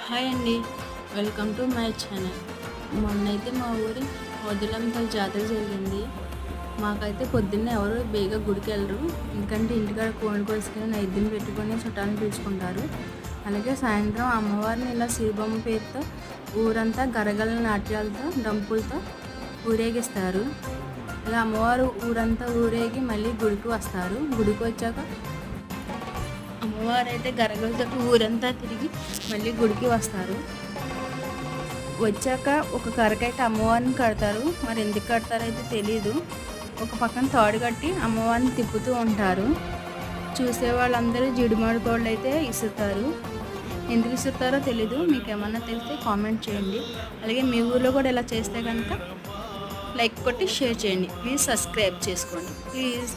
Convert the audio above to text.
Hi అండి. Welcome to my channel. మొన్నైతే మా ఊరి వదిలంతల జాతర జరిగింది. మాకైతే పొద్దున్నే ఎవరు బేగా గుడికి వెళ్ళరు, ఎందుకంటే ఇంటికాడ కోడిని కోసుకొని నైద్యం పెట్టుకొని చుట్టాలను పిలుచుకుంటారు. అలాగే సాయంత్రం అమ్మవారిని ఇలా శివబొమ్మ పేరుతో ఊరంతా గరగల నాట్యాలతో డంపులతో ఊరేగిస్తారు. ఇలా అమ్మవారు ఊరంతా ఊరేగి మళ్ళీ గుడికి వస్తారు. గుడికి వచ్చాక అమ్మవారు అయితే గరగలతో ఊరంతా తిరిగి మళ్ళీ గుడికి వస్తారు. వచ్చాక ఒక కరకైతే అమ్మవారిని కడతారు. మరి ఎందుకు కడతారో అయితే తెలీదు. ఒక పక్కన తాడు కట్టి అమ్మవారిని తిప్పుతూ ఉంటారు. చూసే వాళ్ళందరూ జిడిమాడు కోళ్ళు అయితే ఇసురుతారు. ఎందుకు ఇసురుతారో తెలీదు. మీకు ఏమన్నా తెలిస్తే కామెంట్ చేయండి. అలాగే మీ ఊళ్ళో కూడా ఇలా చేస్తే కనుక లైక్ కొట్టి షేర్ చేయండి. ప్లీజ్ సబ్స్క్రైబ్ చేసుకోండి ప్లీజ్.